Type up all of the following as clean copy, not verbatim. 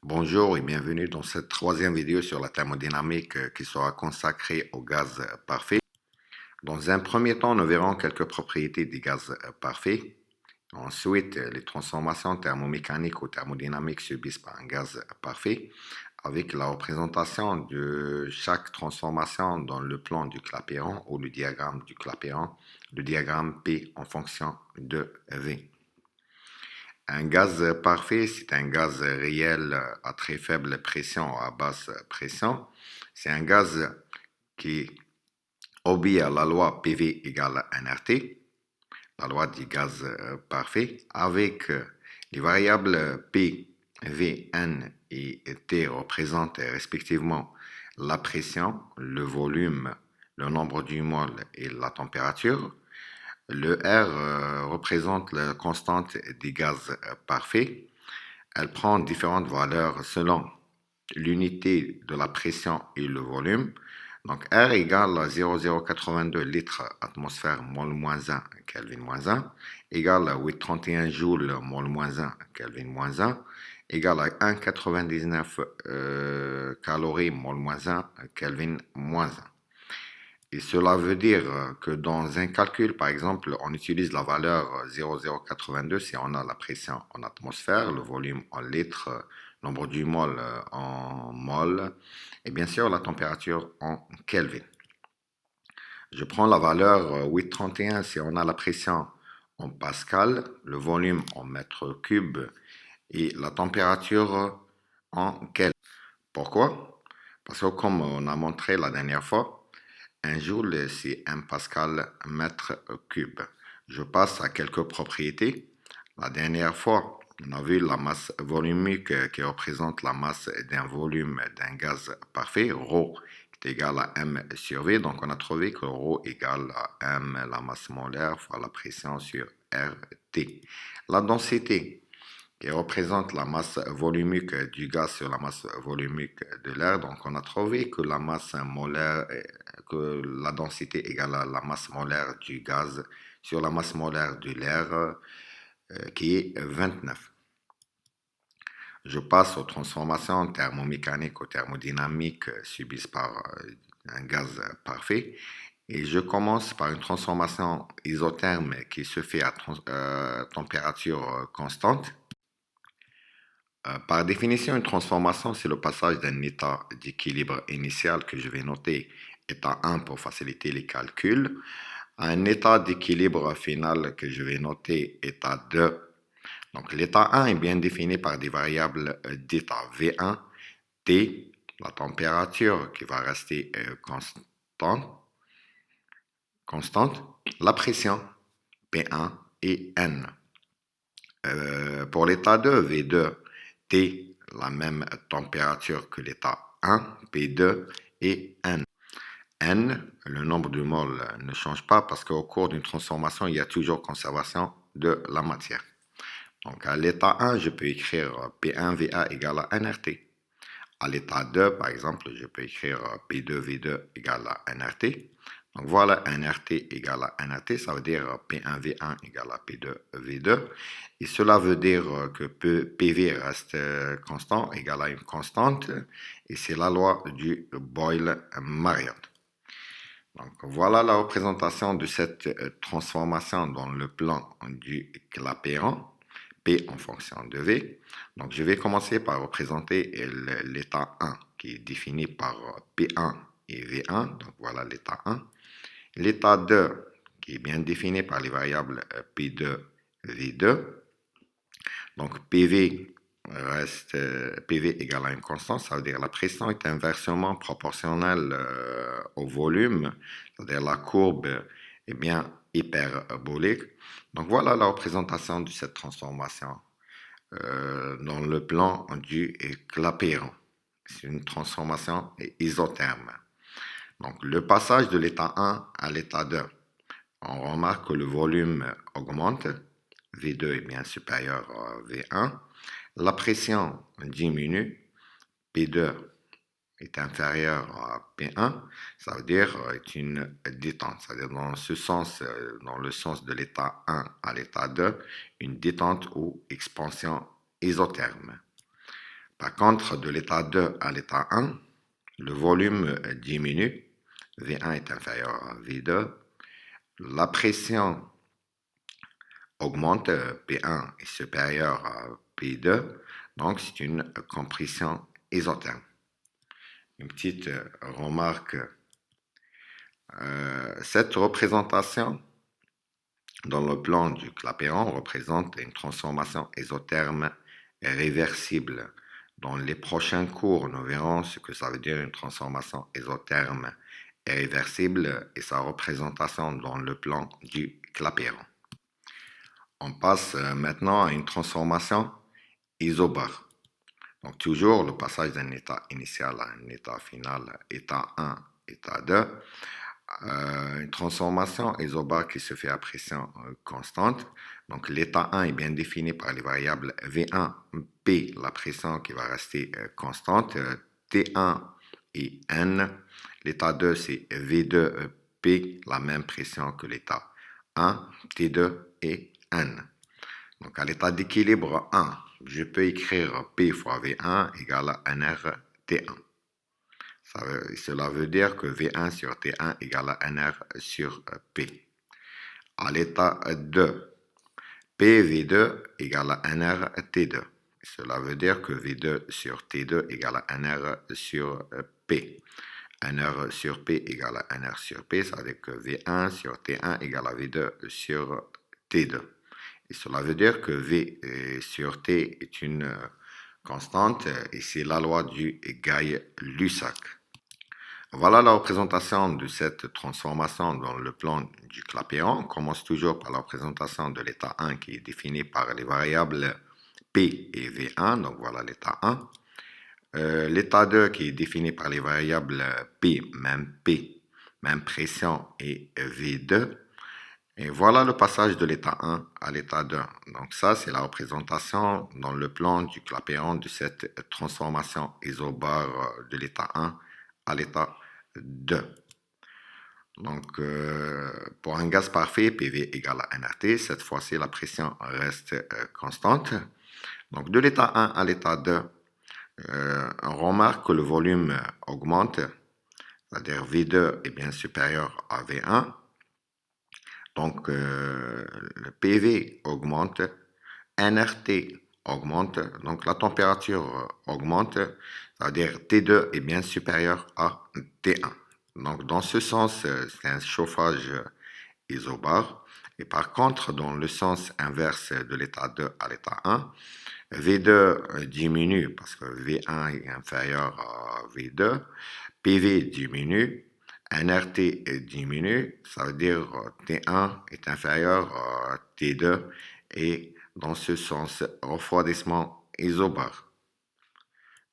Bonjour et bienvenue dans cette troisième vidéo sur la thermodynamique qui sera consacrée au gaz parfait. Dans un premier temps, nous verrons quelques propriétés des gaz parfaits. Ensuite, les transformations thermomécaniques ou thermodynamiques subies par un gaz parfait, avec la représentation de chaque transformation dans le plan du Clapeyron ou le diagramme du Clapeyron, le diagramme P en fonction de V. Un gaz parfait, c'est un gaz réel à très faible pression ou à basse pression. C'est un gaz qui obéit à la loi PV égale nRT, la loi du gaz parfait, avec les variables P, V, N et T représentent respectivement la pression, le volume, le nombre du mol et la température. Le R représente la constante des gaz parfaits. Elle prend différentes valeurs selon l'unité de la pression et le volume. Donc R égale à 0,082 litres atmosphère mol moins 1 Kelvin moins 1 égale à 831 joules mol moins 1 Kelvin moins 1 égale à 1,99 calories mol moins 1 Kelvin moins 1. Et cela veut dire que dans un calcul, par exemple, on utilise la valeur 0,082 si on a la pression en atmosphère, le volume en litres, nombre du mol en mol, et bien sûr la température en Kelvin. Je prends la valeur 831 si on a la pression en pascal, le volume en mètres cubes et la température en Kelvin. Pourquoi? Parce que comme on a montré la dernière fois, un joule, c'est 1 pascal mètre cube. Je passe à quelques propriétés. La dernière fois, on a vu la masse volumique qui représente la masse d'un volume d'un gaz parfait, ρ, est égal à m sur V. Donc, on a trouvé que ρ égale à m, la masse molaire, fois la pression sur RT. La densité, qui représente la masse volumique du gaz sur la masse volumique de l'air. Donc, on a trouvé que la masse molaire, que la densité égale à la masse molaire du gaz sur la masse molaire de l'air, qui est 29. Je passe aux transformations thermomécaniques ou thermodynamiques subies par un gaz parfait. Et je commence par une transformation isotherme qui se fait à température constante. Par définition, une transformation, c'est le passage d'un état d'équilibre initial que je vais noter état 1 pour faciliter les calculs, à un état d'équilibre final que je vais noter état 2. Donc l'état 1 est bien défini par des variables d'état V1, T, la température qui va rester constante, la pression P1 et N. Pour l'état 2, V2, T, la même température que l'état 1, P2 et N. N, le nombre de moles ne change pas parce qu'au cours d'une transformation, il y a toujours conservation de la matière. Donc à l'état 1, je peux écrire P1VA égale à nRT. À l'état 2, par exemple, je peux écrire P2V2 égale à nRT. Donc voilà, nRT égale à nRT, ça veut dire P1V1 égale à P2V2. Et cela veut dire que PV reste constant, égale à une constante. Et c'est la loi du Boyle-Mariotte. Donc voilà la représentation de cette transformation dans le plan du Clapeyron, P en fonction de V. Donc je vais commencer par représenter l'état 1 qui est défini par P1 et V1. Donc voilà l'état 1. L'état 2 qui est bien défini par les variables P2, V2. Donc PV reste PV égale à une constante, ça veut dire la pression est inversement proportionnelle au volume, c'est-à-dire la courbe est bien hyperbolique. Donc voilà la représentation de cette transformation dans le plan du Clapeyron. C'est une transformation isotherme. Donc le passage de l'état 1 à l'état 2, on remarque que le volume augmente, V2 est bien supérieur à V1. La pression diminue, P2 est inférieur à P1, ça veut dire est une détente, c'est-à-dire dans ce sens, dans le sens de l'état 1 à l'état 2, une détente ou expansion isotherme. Par contre, de l'état 2 à l'état 1, le volume diminue. V1 est inférieur à V2. La pression augmente, P1 est supérieur à P2. Donc, c'est une compression isotherme. Une petite remarque. Cette représentation dans le plan du Clapeyron représente une transformation isotherme réversible. Dans les prochains cours, nous verrons ce que ça veut dire une transformation isotherme réversible et sa représentation dans le plan du Clapeyron. On passe maintenant à une transformation isobare. Donc toujours le passage d'un état initial à un état final, état 1, état 2. Une transformation isobare qui se fait à pression constante. Donc l'état 1 est bien défini par les variables V1, P, la pression qui va rester constante, T1 et N. L'état 2 c'est V2, P, la même pression que l'état 1, T2 et N. Donc à l'état d'équilibre 1, je peux écrire P fois V1 égale à NR T1. Cela veut dire que V1 sur T1 égale à NR sur P. À l'état 2, PV2 égale à NR T2. Cela veut dire que V2 sur T2 égale à NR sur P. NR sur P égale à NR sur P, ça veut dire que V1 sur T1 égale à V2 sur T2. Et cela veut dire que V sur T est une constante et c'est la loi du Gay-Lussac. Voilà la représentation de cette transformation dans le plan du Clapeyron. On commence toujours par la représentation de l'état 1 qui est défini par les variables P et V1, donc voilà l'état 1. L'état 2 qui est défini par les variables P, même pression et V2. Et voilà le passage de l'état 1 à l'état 2. Donc ça, c'est la représentation dans le plan du Clapeyron de cette transformation isobare de l'état 1 à l'état 2. Donc, pour un gaz parfait, PV égale à nRT, cette fois-ci, la pression reste constante. Donc, de l'état 1 à l'état 2, on remarque que le volume augmente, c'est-à-dire V2 est bien supérieur à V1. Donc, le PV augmente, nRT augmente, donc la température augmente, c'est-à-dire T2 est bien supérieur à T1. Donc, dans ce sens, c'est un chauffage isobare. Et par contre, dans le sens inverse de l'état 2 à l'état 1, V2 diminue parce que V1 est inférieur à V2, PV diminue, nRT diminue, ça veut dire T1 est inférieur à T2 et dans ce sens, refroidissement isobare.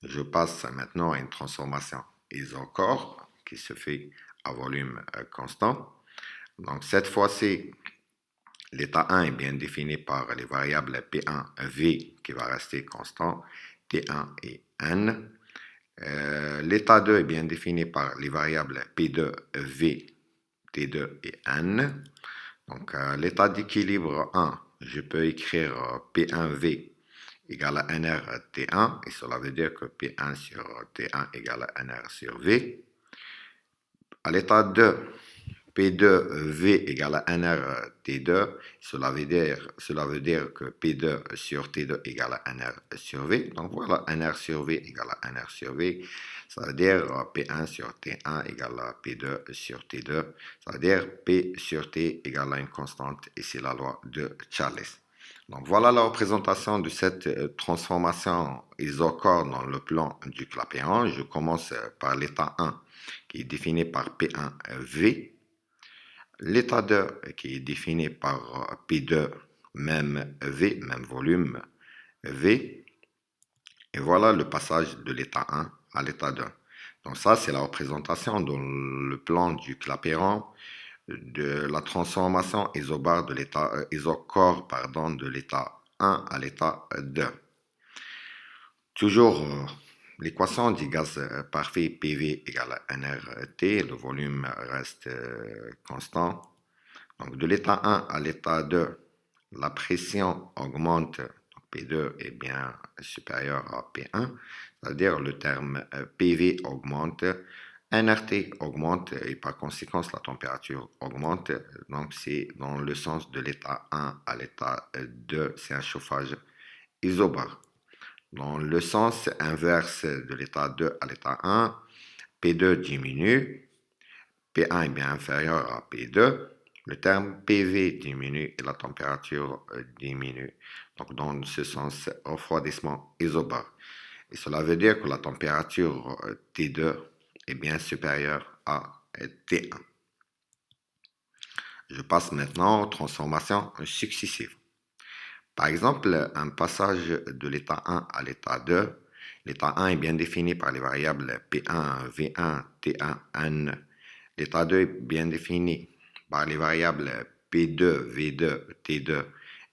Je passe maintenant à une transformation isocore qui se fait à volume constant. Donc cette fois-ci, l'état 1 est bien défini par les variables P1, V qui va rester constant, T1 et N. L'état 2 est bien défini par les variables P2, V, T2 et N. Donc, l'état d'équilibre 1, je peux écrire P1V égale à NR-T1, et cela veut dire que P1 sur T1 égale à NR sur V. À l'état 2, P2V égale à NR-T2, cela veut dire que P2 sur T2 égale à NR sur V. Donc voilà, NR sur V égale à NR sur V. Ça veut dire P1 sur T1 égale à P2 sur T2. Ça veut dire P sur T égale à une constante, et c'est la loi de Charles. Donc voilà la représentation de cette transformation isocore dans le plan du Clapeyron. Je commence par l'état 1 qui est défini par P1V. L'état 2 qui est défini par P2, même V, même volume V. Et voilà le passage de l'état 1 à l'état 2. Donc ça, c'est la représentation dans le plan du Clapeyron de la transformation isobare de l'état isocore de l'état 1 à l'état 2. Toujours l'équation du gaz parfait PV égale à nRT, le volume reste constant. Donc de l'état 1 à l'état 2, la pression augmente, donc P2 est bien supérieur à P1, c'est-à-dire le terme PV augmente, nRT augmente et par conséquent la température augmente. Donc c'est dans le sens de l'état 1 à l'état 2, c'est un chauffage isobare. Dans le sens inverse de l'état 2 à l'état 1, P2 diminue, P1 est bien inférieur à P2, le terme PV diminue et la température diminue. Donc dans ce sens, refroidissement isobare. Et cela veut dire que la température T2 est bien supérieure à T1. Je passe maintenant aux transformations successives. Par exemple, un passage de l'état 1 à l'état 2. L'état 1 est bien défini par les variables P1, V1, T1, N. L'état 2 est bien défini par les variables P2, V2, T2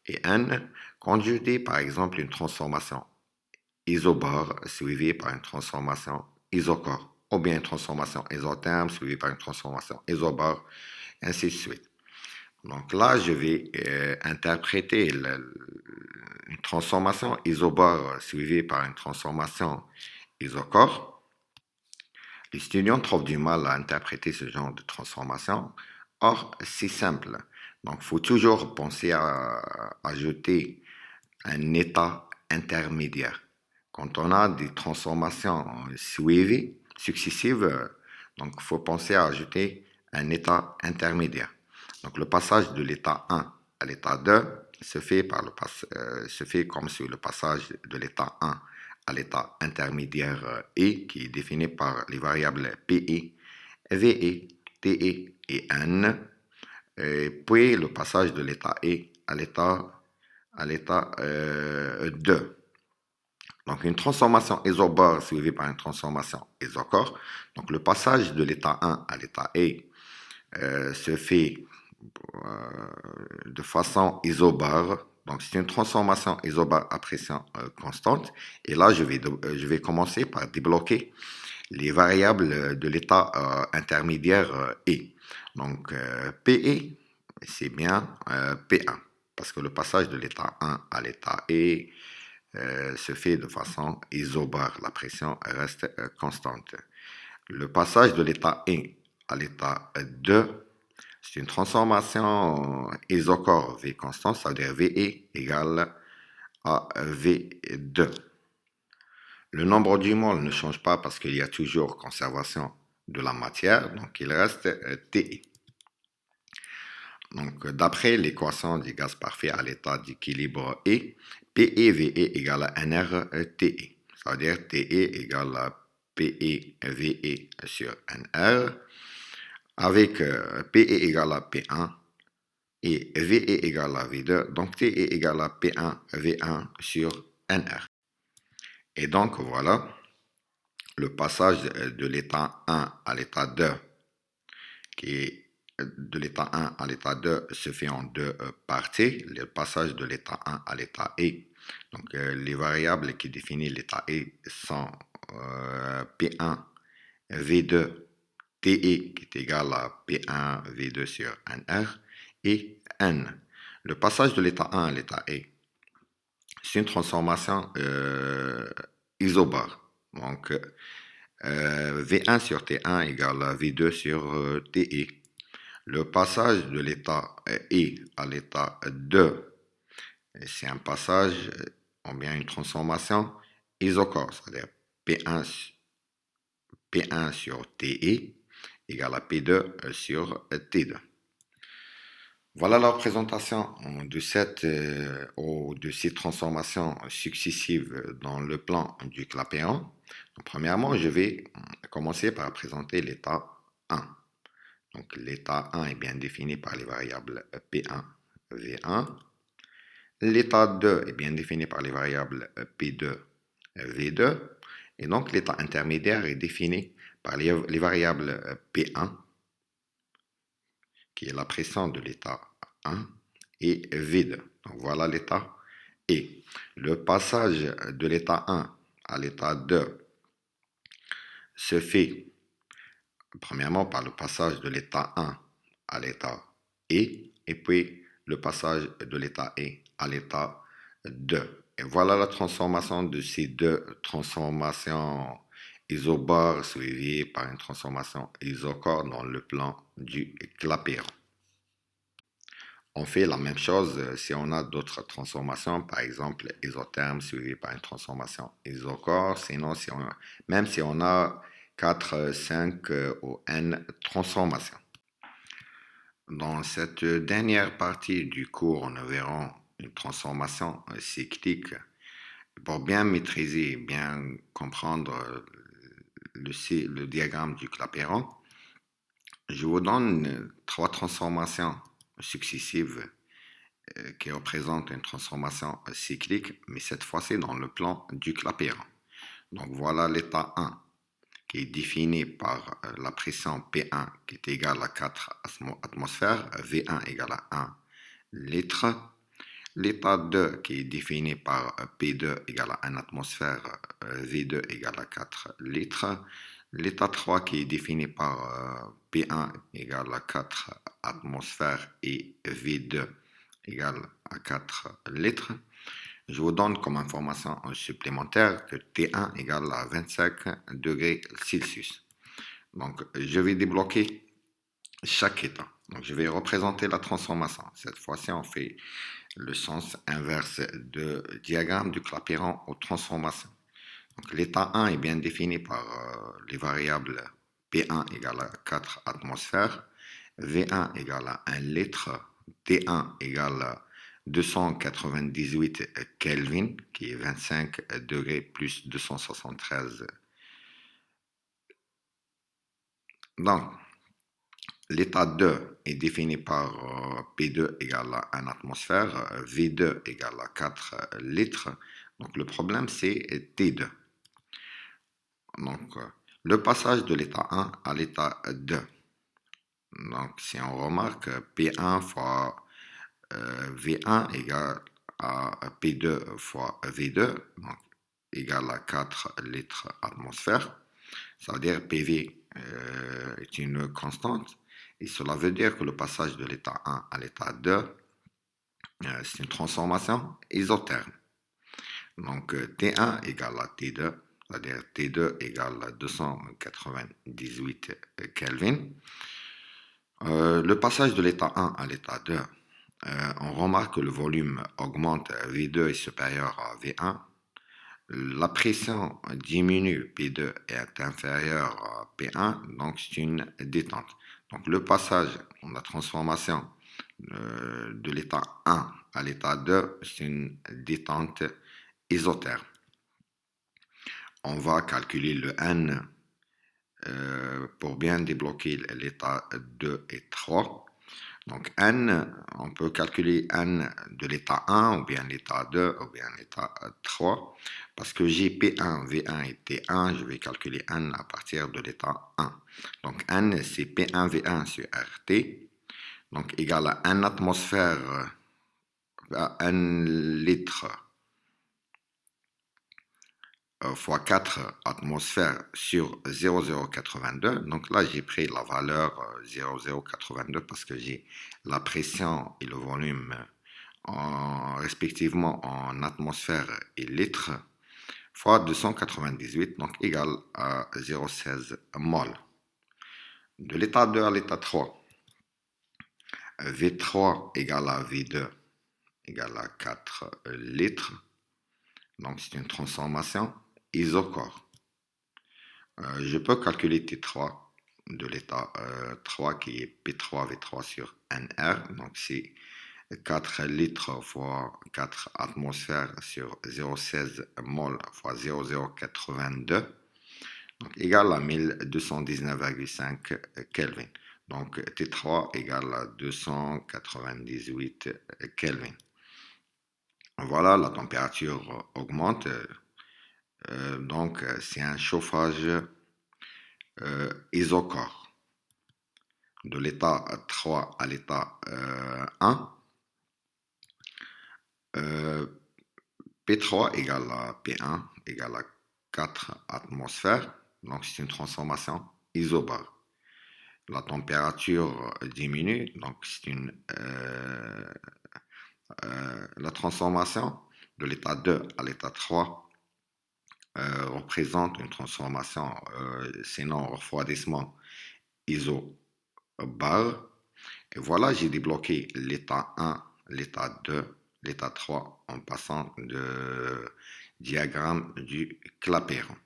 et N, conjuguées par exemple une transformation isobare suivie par une transformation isocore, ou bien une transformation isotherme suivie par une transformation isobare, ainsi de suite. Donc là, je vais interpréter une transformation isobare suivie par une transformation isocore. Les étudiants trouvent du mal à interpréter ce genre de transformation. Or, c'est simple. Donc, il faut toujours penser à ajouter un état intermédiaire. Quand on a des transformations suivies, successives, donc il faut penser à ajouter un état intermédiaire. Donc le passage de l'état 1 à l'état 2 se fait comme sur le passage de l'état 1 à l'état intermédiaire E, qui est défini par les variables PE, VE, TE et N, et puis le passage de l'état E à l'état 2. Donc une transformation isobare suivie par une transformation isocore. Donc le passage de l'état 1 à l'état E se fait de façon isobare. Donc c'est une transformation isobare à pression constante. Et là, je vais commencer par débloquer les variables de l'état intermédiaire E. Donc PE, c'est bien P1, parce que le passage de l'état 1 à l'état E se fait de façon isobare. La pression reste constante. Le passage de l'état 1 à l'état 2, c'est une transformation isocore V constant, c'est-à-dire VE égale à V2. Le nombre du mol ne change pas parce qu'il y a toujours conservation de la matière, donc il reste TE. Donc, d'après l'équation du gaz parfait à l'état d'équilibre E, PE-VE égale à NR-TE, c'est-à-dire TE égale à PE-VE sur NR, avec PE égale à P1 et VE égale à V2, donc TE égale à P1, V1 sur NR. Et donc, voilà, le passage de l'état 1 à l'état 2, qui est de l'état 1 à l'état 2 se fait en deux parties. Le passage de l'état 1 à l'état E. Donc, les variables qui définissent l'état E sont P1, V2, TE qui est égal à P1, V2 sur NR et N. Le passage de l'état 1 à l'état E, c'est une transformation isobare. Donc, V1 sur T1 égale à V2 sur TE. Le passage de l'état E à l'état 2, c'est un passage, ou bien une transformation isocore, c'est-à-dire P1 sur TE égale à P2 sur T2. Voilà la présentation de ces transformations successives dans le plan du Clapeyron. Donc, premièrement, je vais commencer par présenter l'état 1. Donc l'état 1 est bien défini par les variables P1, V1. L'état 2 est bien défini par les variables P2, V2. Et donc l'état intermédiaire est défini par les variables P1, qui est la pression de l'état 1, et V2. Donc voilà l'état E. Le passage de l'état 1 à l'état 2 se fait premièrement par le passage de l'état 1 à l'état E, et puis le passage de l'état E à l'état 2. Et voilà la transformation de ces deux transformations isobars suivies par une transformation isochore dans le plan du Clapeyron. On fait la même chose si on a d'autres transformations, par exemple isotherme suivi par une transformation isochore, sinon même si on a 4, 5 ou n transformations. Dans cette dernière partie du cours, nous verrons une transformation cyclique. Pour bien maîtriser et bien comprendre le diagramme du Clapeyron, je vous donne 3 transformations successives qui représentent une transformation cyclique, mais cette fois-ci dans le plan du Clapeyron. Donc voilà l'état 1 qui est défini par la pression P1 qui est égale à 4 atmosphères, V1 égale à 1 litre. L'état 2 qui est défini par P2 égale à 1 atmosphère, V2 égale à 4 litres. L'état 3 qui est défini par P1 égale à 4 atmosphères et V2 égale à 4 litres. Je vous donne comme information supplémentaire que T1 égale à 25 degrés Celsius. Donc, je vais débloquer chaque état. Donc, je vais représenter la transformation. Cette fois-ci, on fait le sens inverse du diagramme du Clapeyron aux transformations. Donc, l'état 1 est bien défini par les variables P1 égale à 4 atmosphères, V1 égale à 1 litre, T1 égale à 298 Kelvin, qui est 25 degrés plus 273. Donc, l'état 2 est défini par P2 égale à 1 atmosphère, V2 égale à 4 litres. Donc, le problème, c'est T2. Donc, le passage de l'état 1 à l'état 2. Donc, si on remarque, P1 fois V1 égale à P2 fois V2, donc égale à 4 litres atmosphère. Ça veut dire PV est une constante. Et cela veut dire que le passage de l'état 1 à l'état 2, c'est une transformation isotherme. Donc T1 égale à T2, c'est-à-dire T2 égale à 298 Kelvin. Le passage de l'état 1 à l'état 2, on remarque que le volume augmente, V2 est supérieur à V1. La pression diminue, P2 est inférieur à P1, donc c'est une détente. Donc le passage, la transformation de l'état 1 à l'état 2, c'est une détente isotherme. On va calculer le N pour bien débloquer l'état 2 et 3. Donc N, on peut calculer N de l'état 1 ou bien l'état 2 ou bien l'état 3. Parce que j'ai P1, V1 et T1, je vais calculer N à partir de l'état 1. Donc N, c'est P1, V1 sur RT. Donc égal à 1 atmosphère à 1 litre fois 4 atmosphères sur 0,082. Donc là, j'ai pris la valeur 0,082 parce que j'ai la pression et le volume respectivement en atmosphère et litres fois 298, donc égal à 0,16 mol. De l'état 2 à l'état 3, V3 égale à V2 égale à 4 litres. Donc c'est une transformation isochore. Je peux calculer T3 de l'état 3 qui est P3V3 sur NR. Donc c'est 4 litres fois 4 atmosphères sur 0,16 mol fois 0,082. Donc égal à 1219,5 Kelvin. Donc T3 égale à 298 Kelvin. Voilà, la température augmente. Donc c'est un chauffage isochore. De l'état 3 à l'état 1, P3 égale à P1 égale à 4 atmosphères. Donc c'est une transformation isobare. La température diminue, donc c'est la transformation de l'état 2 à l'état 3 représente une transformation, sinon refroidissement isobar. Et voilà, j'ai débloqué l'état 1, l'état 2, l'état 3 en passant le diagramme du Clapeyron.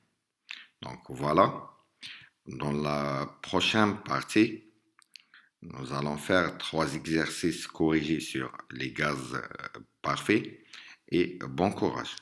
Donc voilà, dans la prochaine partie, nous allons faire 3 exercices corrigés sur les gaz parfaits et bon courage.